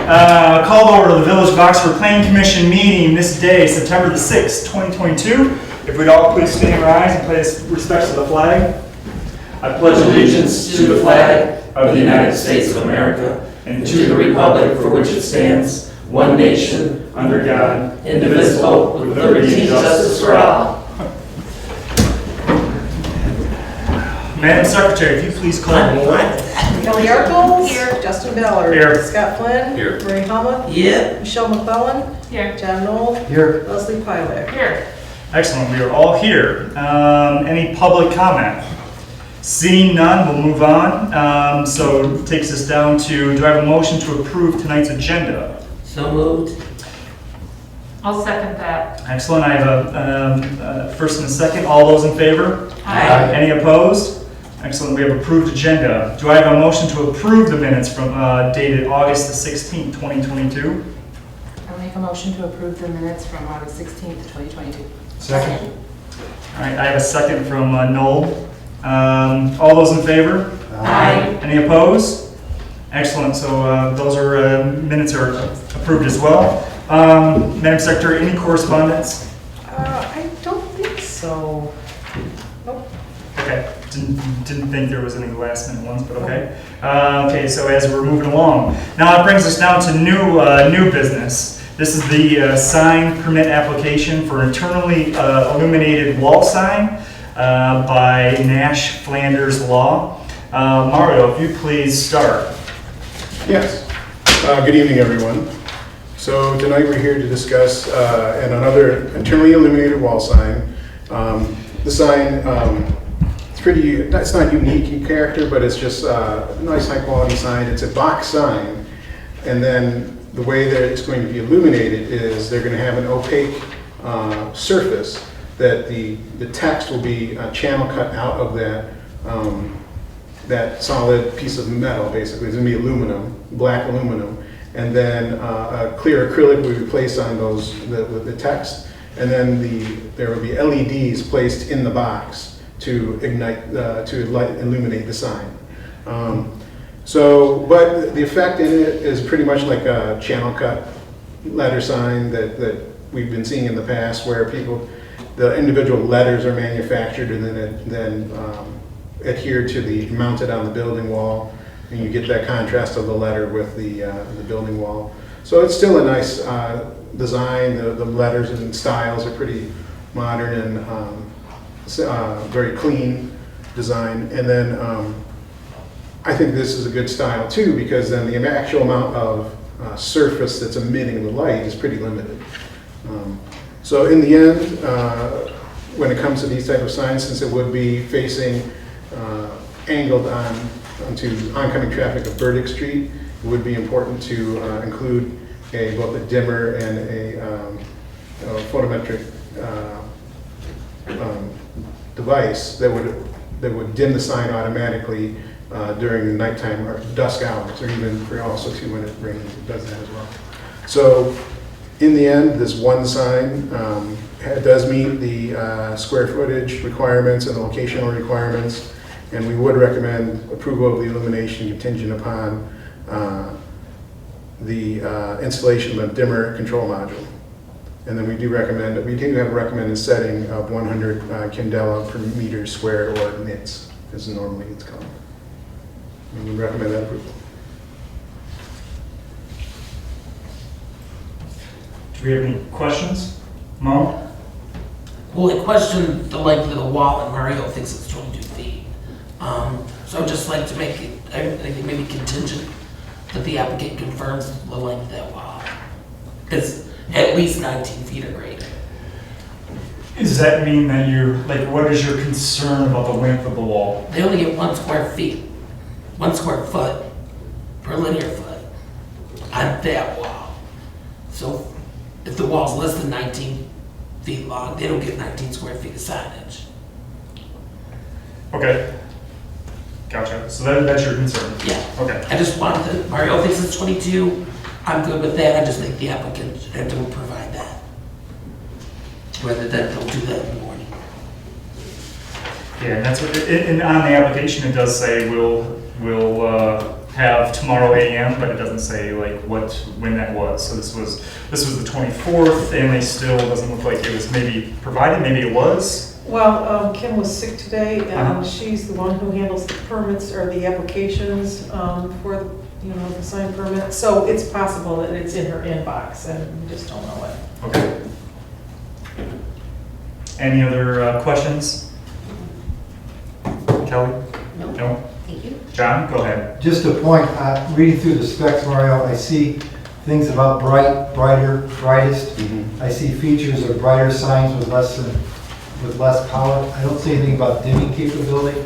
Called over to the Village of Oxford Planning Commission meeting this day, September the 6th, 2022. If we'd all please stand and rise and pay respects to the flag. I pledge allegiance to the flag of the United States of America and to the republic for which it stands, one nation, under God, indivisible, with liberty and justice for all. Madam Secretary, if you please call the roll. Kelly Yarkles. Here. Justin Ballard. Here. Scott Flynn. Here. Marie Hama. Yeah. Michelle McClellan. Here. John Knoll. Here. Leslie Pilak. Here. Excellent, we are all here. Any public comment? Seeing none, we'll move on. So it takes us down to, do I have a motion to approve tonight's agenda? So moved. I'll second that. Excellent, I have a first and a second. All those in favor? Aye. Any opposed? Excellent, we have approved agenda. Do I have a motion to approve the minutes from dated August the 16th, 2022? I'll make a motion to approve the minutes from August 16th, 2022. Second. All right, I have a second from Noel. All those in favor? Aye. Any opposed? Excellent, so those are minutes are approved as well. Madam Secretary, any correspondence? I don't think so. Nope. Okay, didn't think there was any last minute ones, but okay. Okay, so as we're moving along, now it brings us down to new business. This is the sign permit application for internally illuminated wall sign by Nash Flanders Law. Mario, if you please start. Yes. Good evening, everyone. So tonight we're here to discuss another internally illuminated wall sign. The sign, it's not unique in character, but it's just a nice high quality sign. It's a box sign, and then the way that it's going to be illuminated is they're going to have an opaque surface that the text will be channel cut out of that solid piece of metal. Basically, it's going to be aluminum, black aluminum, and then a clear acrylic will be placed on the text, and then there will be LEDs placed in the box to ignite, illuminate the sign. But the effect in it is pretty much like a channel cut letter sign that we've been seeing in the past, where the individual letters are manufactured and then adhered to mounted on the building wall, and you get that contrast of the letter with the building wall. So it's still a nice design. The letters and styles are pretty modern and very clean design. And then I think this is a good style too, because then the actual amount of surface that's emitting the light is pretty limited. So in the end, when it comes to these type of signs, since it would be facing angled onto oncoming traffic of Burdick Street, it would be important to include both a dimmer and a photometric device that would dim the sign automatically during the nighttime or dusk hours, or even also too when it rains, it does that as well. So in the end, this one sign does meet the square footage requirements and the locational requirements, and we would recommend approval of the illumination contingent upon the installation of a dimmer control module. And then we do have a recommended setting of 100 candela per meter squared, or nits, as normally it's called. And we recommend that approval. Do we have any questions? Mo? Well, I questioned the length of the wall, and Mario thinks it's 22 feet. So I'd just like to make it, I think maybe contingent that the applicant confirms the length of that wall. It's at least 19 feet or greater. Does that mean that what is your concern about the length of the wall? They only get 1 square foot per linear foot on that wall. So if the wall's less than 19 feet long, they don't get 19 square feet of signage. Okay. Gotcha. So that's your concern? Yeah. Okay. I just wanted to, Mario thinks it's 22. I'm good with that. I just think the applicant should have to provide that. Whether they'll do that in the morning. Yeah, and that's what, and on the application it does say we'll have tomorrow AM, but it doesn't say like when that was. So this was the 24th, and they still doesn't look like it was maybe provided. Maybe it was. Well, Kim was sick today, Uh-huh. and she's the one who handles the permits or the applications for, the sign permit. So it's possible that it's in her inbox, and we just don't know it. Okay. Any other questions? Kelly? No. Thank you. John, go ahead. Just a point, reading through the specs, Mario, I see things about bright, brighter, brightest. I see features of brighter signs with less power. I don't see anything about dimming capability.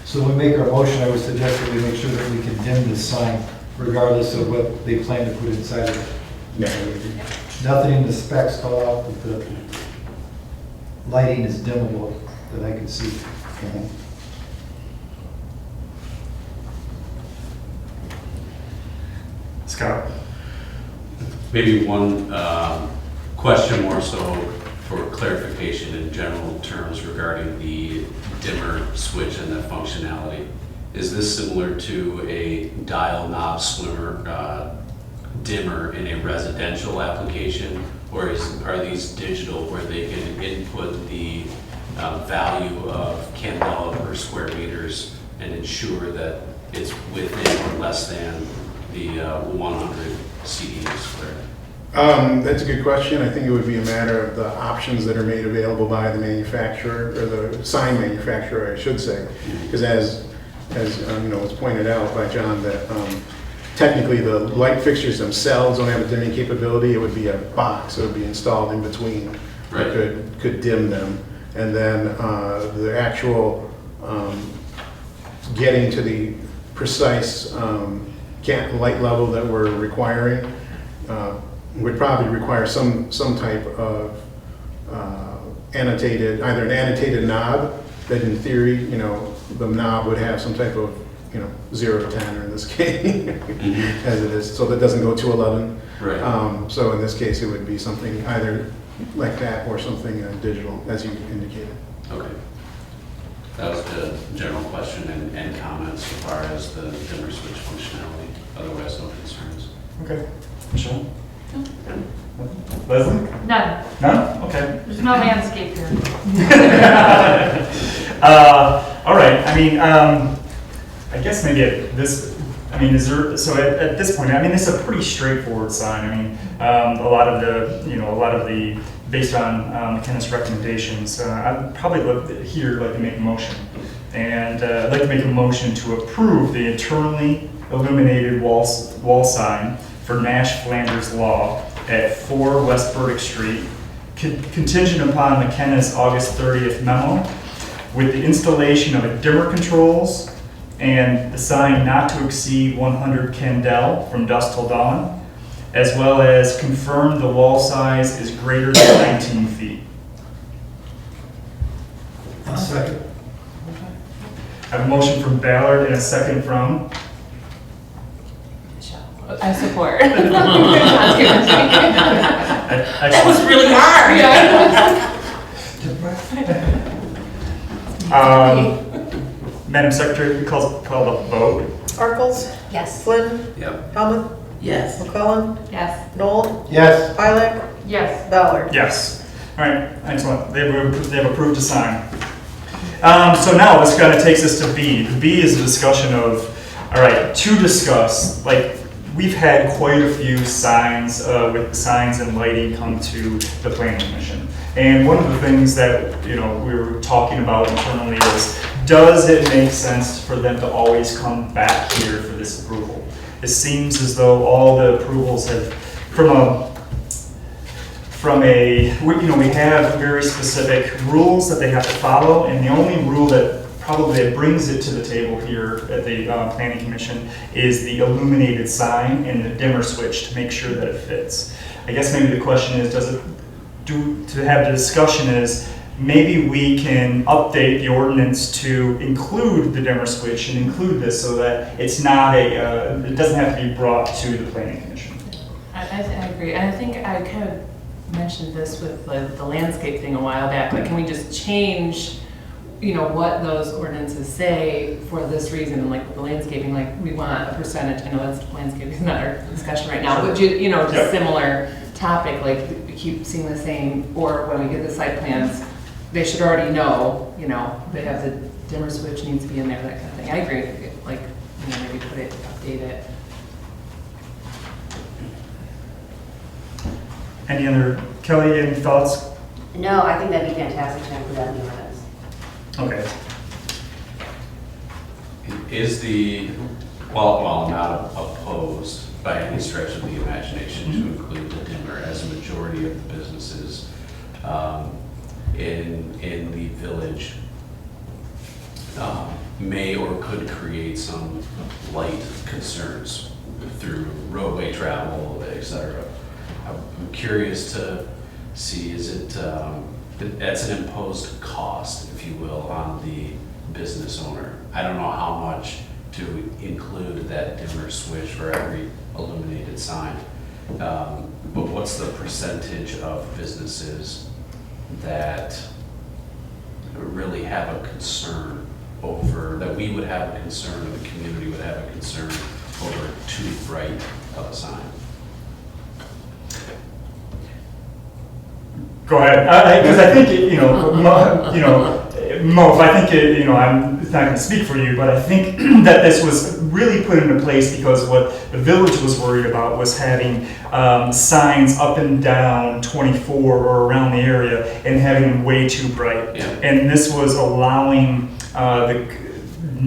So when we make our motion, I would suggest that we make sure that we can dim the sign regardless of what they plan to put inside of it. Yeah. Nothing in the specs call out that the lighting is dimmable that I can see. Scott? Maybe one question more so for clarification in general terms regarding the dimmer switch and that functionality. Is this similar to a dial knob swimmer dimmer in a residential application, or are these digital where they can input the value of candela per square meters and ensure that it's within or less than the 100 CDs squared? That's a good question. I think it would be a matter of the options that are made available by the manufacturer, or the sign manufacturer, I should say. Because as was pointed out by John, that technically the light fixtures themselves don't have a dimming capability. It would be a box that would be installed in between Right. that could dim them. And then the actual getting to the precise light level that we're requiring would probably require some type of annotated, either an annotated knob that in theory, the knob would have some type of, 0 to 10, or in this case, as it is, so that doesn't go to 11. Right. So in this case, it would be something either like that or something digital, as you indicated. Okay. That was the general question and comments as far as the dimmer switch functionality. Otherwise, no concerns. Okay. Michelle? Leslie? None. None? Okay. There's no landscape here. All right. I mean, I guess maybe at this, is there, so at this point, this is a pretty straightforward sign. A lot of the, based on McKenna's recommendations, I'd probably like to make a motion. And I'd like to make a motion to approve the internally illuminated wall sign for Nash Flanders Law at 4 West Burdick Street, contingent upon McKenna's August 30th memo, with the installation of a dimmer controls and the sign not to exceed 100 candel from dusk till dawn, as well as confirm the wall size is greater than 19 feet. A second. I have a motion from Ballard and a second from I support. That was really hard. Madam Secretary, we call the vote. Arkles? Yes. Flynn? Yep. Helmut? Yes. McClellan? Yes. Noel? Yes. Pilak? Yes. Ballard? Yes. All right, excellent. They've approved to sign. So now this kind of takes us to B. B is a discussion of, all right, to discuss, we've had quite a few signs with signs and lighting come to the Planning Commission. And one of the things that we were talking about internally is, does it make sense for them to always come back here for this approval? It seems as though all the approvals have, we have very specific rules that they have to follow, and the only rule that probably brings it to the table here at the Planning Commission is the illuminated sign and the dimmer switch to make sure that it fits. I guess maybe the question is, to have the discussion is, maybe we can update the ordinance to include the dimmer switch and include this so that it's not it doesn't have to be brought to the Planning Commission. I agree, and I think I kind of mentioned this with the landscape thing a while back, can we just change what those ordinances say for this reason, and like with the landscaping, like we want a percentage, I know that's landscaping is not our discussion right now, but Yep. just similar topic, like we keep seeing the same, or when we get the site plans, they should already know, they have the dimmer switch needs to be in there, that kind of thing. I agree, like, maybe put it, update it. Any other, Kelly, any thoughts? No, I think that'd be fantastic to include that in the ordinance. Okay. Is the, well, I'm not opposed by any stretch of the imagination to include the dimmer as a majority of the businesses in the village may or could create some light concerns through roadway travel, et cetera. I'm curious to see, is it, that's an imposed cost, if you will, on the business owner. I don't know how much to include that dimmer switch for every illuminated sign. But what's the percentage of businesses that really have a concern over, that we would have a concern, or the community would have a concern over too bright of a sign? Go ahead, because I think, Mo, if I think, I'm not going to speak for you, but I think that this was really put into place because what the village was worried about was having signs up and down 24 or around the area and having them way too bright. Yeah. And this was allowing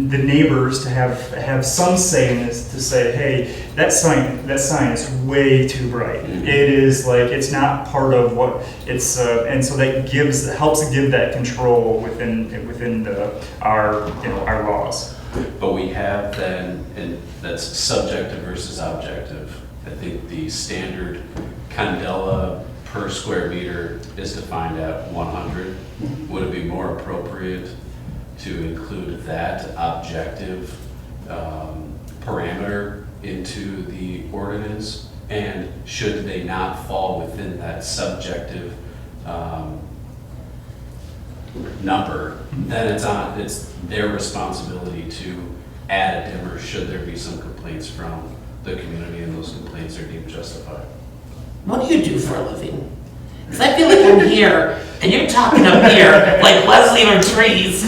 the neighbors to have some say in this, to say, hey, that sign is way too bright. Mm-hmm. It is like, it's not part of what it's, and so that helps give that control within our laws. But we have then, and that's subjective versus objective. I think the standard candela per square meter is defined at 100. Would it be more appropriate to include that objective parameter into the ordinance? And should they not fall within that subjective number, then it's their responsibility to add a dimmer should there be some complaints from the community and those complaints are deemed justified. What do you do for a living? Because I feel like I'm here, and you're talking up here, like Leslie or trees.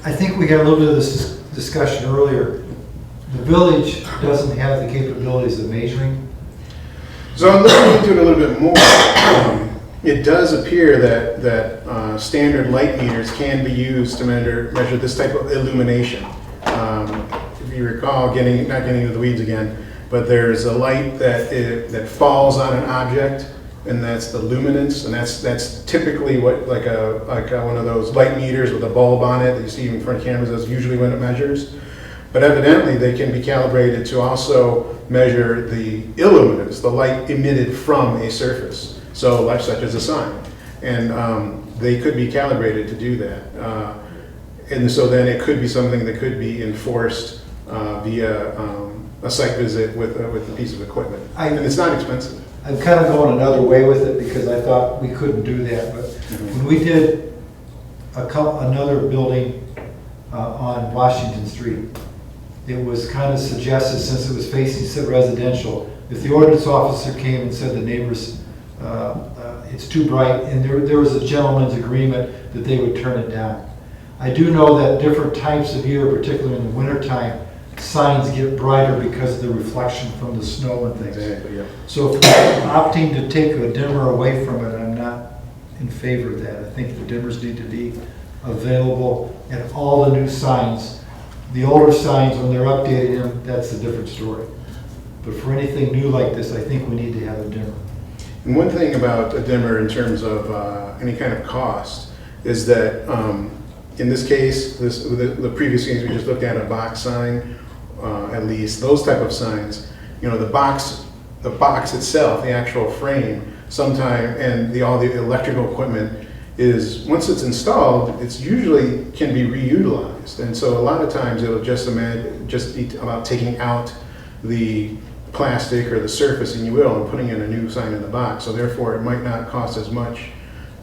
I think we had a little bit of this discussion earlier. The village doesn't have the capabilities of measuring. So I'm looking into it a little bit more. It does appear that standard light meters can be used to measure this type of illumination. If you recall, not getting into the weeds again, but there's a light that falls on an object, and that's the luminance, and that's typically what like one of those light meters with a bulb on it that you see in front of cameras. That's usually when it measures. But evidently, they can be calibrated to also measure the illuminance, the light emitted from a surface, such as a sign. And they could be calibrated to do that. And so then it could be something that could be enforced via a site visit with a piece of equipment. And it's not expensive. I'm kind of going another way with it because I thought we couldn't do that, but when we did another building on Washington Street, it was kind of suggested, since it was facing residential, if the ordinance officer came and said the neighbors, it's too bright, and there was a gentleman's agreement that they would turn it down. I do know that different types of year, particularly in the wintertime, signs get brighter because of the reflection from the snow and things. Exactly, yeah. So if we're opting to take a dimmer away from it, I'm not in favor of that. I think the dimmers need to be available at all the new signs. The older signs, when they're updating them, that's a different story. But for anything new like this, I think we need to have a dimmer. And one thing about a dimmer in terms of any kind of cost is that in this case, the previous case we just looked at, a box sign, at least those type of signs, the box itself, the actual frame, and all the electrical equipment is, once it's installed, it's usually can be reutilized. And so a lot of times it'll just be about taking out the plastic or the surface, and you will, and putting in a new sign in the box. So therefore, it might not cost as much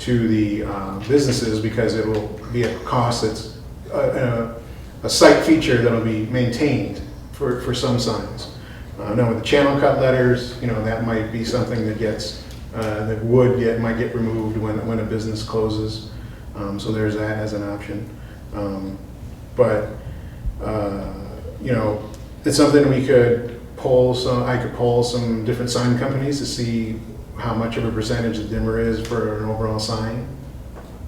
to the businesses because it will be a cost that's a site feature that'll be maintained for some signs. Now with the channel cut letters, that might be something that might get removed when a business closes. So there's that as an option. But it's something we could I could poll some different sign companies to see how much of a percentage the dimmer is for an overall sign,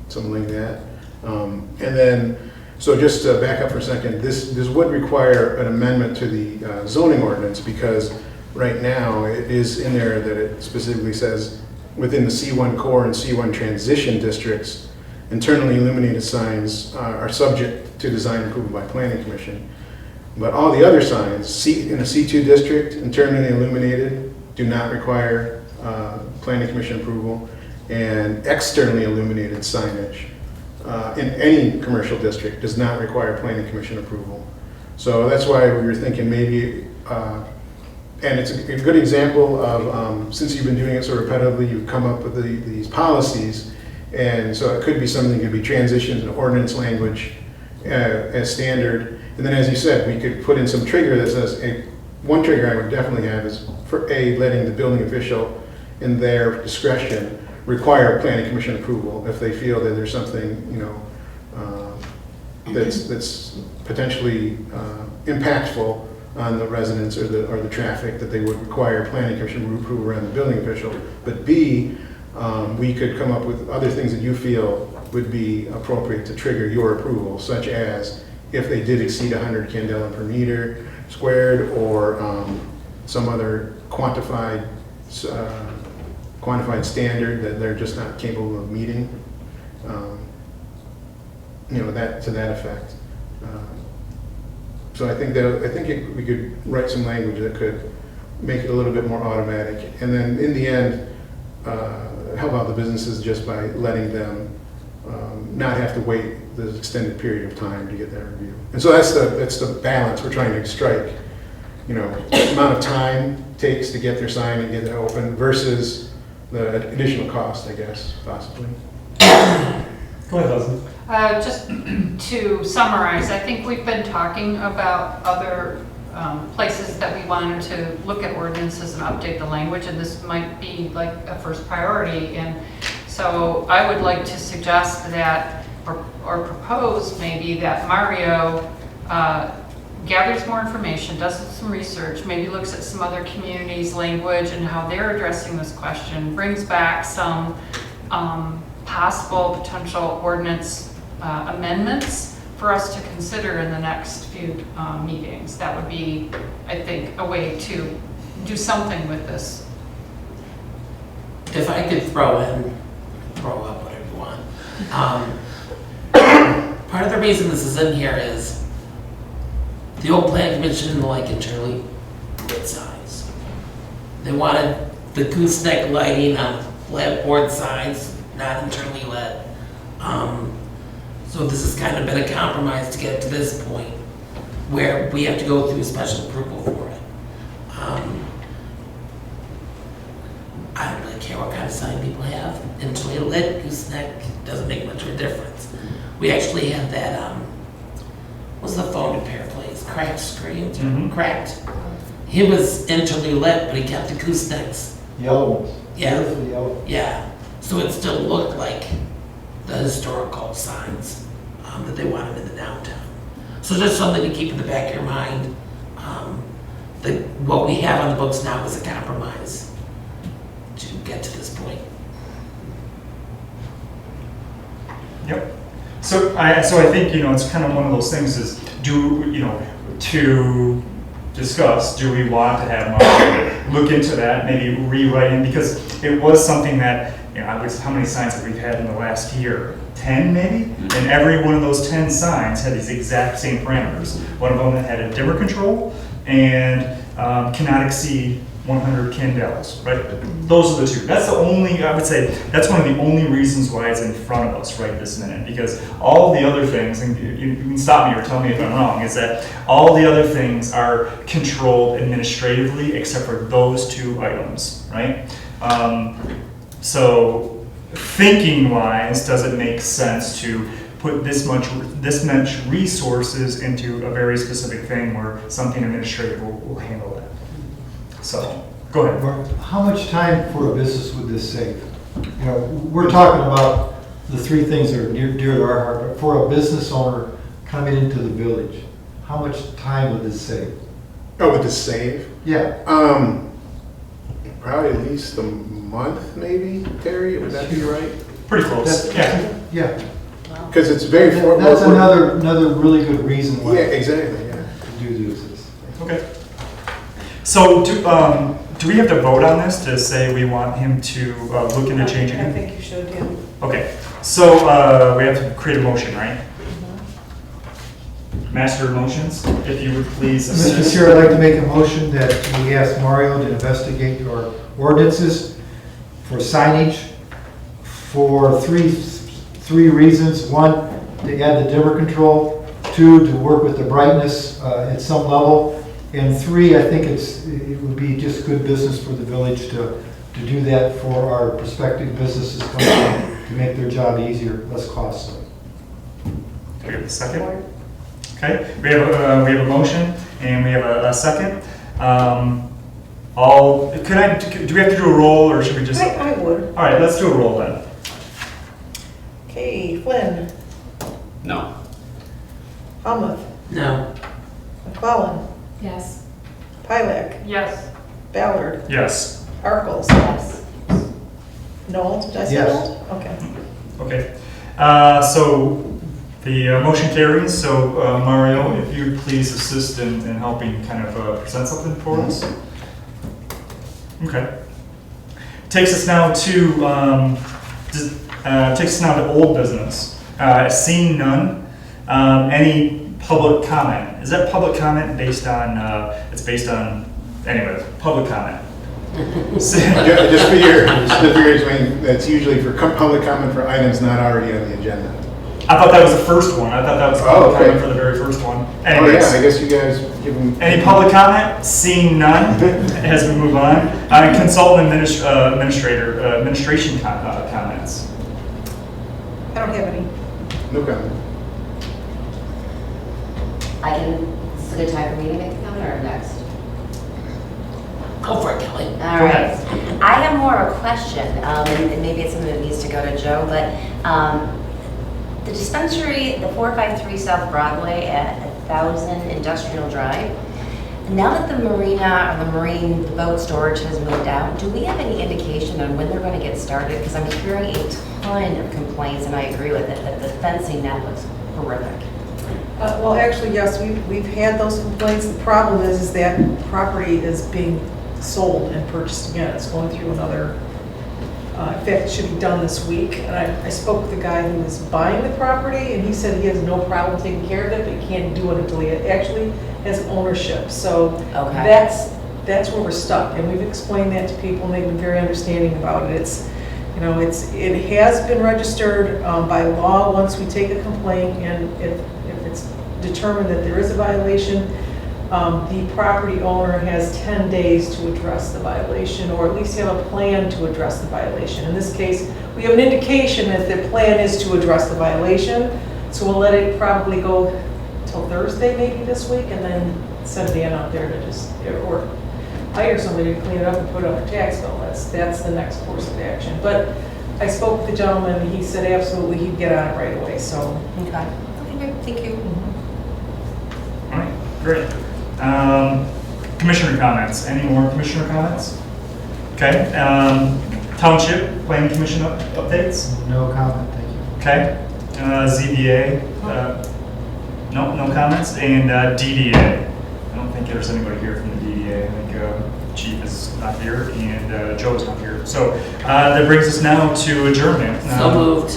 something like that. And then, so just to back up for a second, this would require an amendment to the zoning ordinance because right now it is in there that it specifically says within the C1 core and C1 transition districts, internally illuminated signs are subject to design approval by planning commission. But all the other signs, in a C2 district, internally illuminated, do not require planning commission approval, and externally illuminated signage in any commercial district does not require planning commission approval. So that's why we were thinking maybe, and it's a good example of, since you've been doing it so repetitively, you've come up with these policies, and so it could be something that could be transitioned to ordinance language as standard. And then, as you said, we could put in some trigger that says, one trigger I would definitely have is for letting the building official, in their discretion, require planning commission approval if they feel that there's something, that's potentially impactful on the residents or the traffic that they would require planning commission approval around the building official. But B, we could come up with other things that you feel would be appropriate to trigger your approval, such as if they did exceed 100 candela per meter squared, or some other quantified standard that they're just not capable of meeting. That to that effect. So I think we could write some language that could make it a little bit more automatic, and then in the end, help out the businesses just by letting them not have to wait this extended period of time to get that review. And so that's the balance we're trying to strike. The amount of time it takes to get their sign and get it open versus the additional cost, I guess, possibly. Go ahead, Leslie. Just to summarize, I think we've been talking about other places that we wanted to look at ordinances and update the language, and this might be like a first priority. And so I would like to suggest that, or propose maybe that Mario gathers more information, does some research, maybe looks at some other communities' language and how they're addressing this question, brings back some possible potential ordinance amendments for us to consider in the next few meetings. That would be, I think, a way to do something with this. If I could throw up whatever you want. Part of the reason this is in here is the old planning commission didn't like internally lit signs. They wanted the gooseneck lighting on flat board signs, not internally lit. So this has kind of been a compromise to get to this point where we have to go through special approval for it. I don't really care what kind of sign people have. Internally lit, gooseneck, doesn't make much of a difference. We actually had that, what's the phone repair place? Cracked screens, cracked. He was internally lit, but he kept the goosenecks. Yellow ones. Yeah. Beautiful yellow. Yeah, so it still looked like the historical signs that they wanted in the downtown. So just something to keep in the back of your mind. What we have on the books now is a compromise to get to this point. Yep. So I think, it's kind of one of those things is, to discuss, do we want to have Mario look into that, maybe rewriting, because it was something that, how many signs have we had in the last year? 10 maybe? And every one of those 10 signs had these exact same parameters. One of them had a dimmer control and cannot exceed 100 candelas, right? Those are the two. That's the only, I would say, that's one of the only reasons why it's in front of us right this minute, because all the other things, and you can stop me or tell me if I'm wrong, is that all the other things are controlled administratively except for those two items, right? So thinking wise, does it make sense to put this much resources into a very specific thing where something administrative will handle that? So, go ahead. Mark, how much time for a business would this save? You know, we're talking about the three things that are dear to our heart, but for a business owner coming into the village, how much time would this save? Oh, with the save? Yeah. Probably at least a month, maybe, Terry, would that be right? Pretty close, yeah. Yeah. Because it's very. That's another really good reason why. Yeah, exactly, yeah. To do this. Okay. So, do we have to vote on this to say we want him to look into changing I it? think you should, yeah. Okay, so we have to create a motion, right? Master of motions, if you would please Mr. assist. Chair, I'd like to make a motion that we ask Mario to investigate our ordinances for signage for three reasons. One, to add the dimmer control. Two, to work with the brightness at some level. And three, I think it would be just good business for the village to do that for our prospective businesses coming in, to make their job easier, less costly. Do we have a second? Okay, we have a motion and we have a second. Do we have to do a roll or should we just? I would. All right, let's do a roll then. Okay, Flynn, No. Helmuth, No. McClellan, Yes. Pilak, Yes. Ballard, Yes. Arkles. Yes. Noel, did I say Yes. Noel? Okay. Okay, so the motion carries. So Mario, if you would please assist in helping kind of present something for us. Okay. Takes us now to old business. Seeing none. Any public comment? Is that public comment based on? It's based on. Anyway, public comment. Just for your information, that's usually for public comment for items not already on the agenda. I thought that was the first one. I thought that was public comment for the very first one. Anyways. Oh, yeah, I guess you guys give them. Any public comment? Seeing none, as we move on. Consultant administration comments. I don't have any. No comment. This is a good time for me to make a comment or next? Go for it, Kelly. All right. I have more of a question, and maybe it's something that needs to go to Joe, but the dispensary, the 453 South Broadway at 1000 Industrial Drive, now that the marina or the boat storage has moved out, do we have any indication on when they're going to get started? Because I'm hearing a ton of complaints, and I agree with it, that the fencing now looks horrific. Well, actually, yes, we've had those complaints. The problem is that property is being sold and purchased again. It's going through another, in fact, it should be done this week. And I spoke with the guy who was buying the property, and he said he has no problem taking care of it, but he can't do it until he actually has ownership. So Okay. that's where we're stuck. And we've explained that to people, and they've been very understanding about it. It has been registered by law once we take a complaint, and if it's determined that there is a violation, the property owner has 10 days to address the violation, or at least have a plan to address the violation. In this case, we have an indication that the plan is to address the violation, so we'll let it probably go till Thursday maybe this week, and then send Dan out there to just, or hire somebody to clean it up and put it on their tax bill. That's the next course of action. But I spoke with the gentleman, and he said absolutely he'd get on it right away, so. Okay. Okay, thank you. All right, great. Commissioner comments. Any more commissioner comments? Okay. Township Planning Commission updates. No comment, thank you. Okay. ZBA. No comments. And DDA. I don't think there's anybody here from the DDA. I think Chief is not here and Joe's not here. So that brings us now to adjournment. So moved.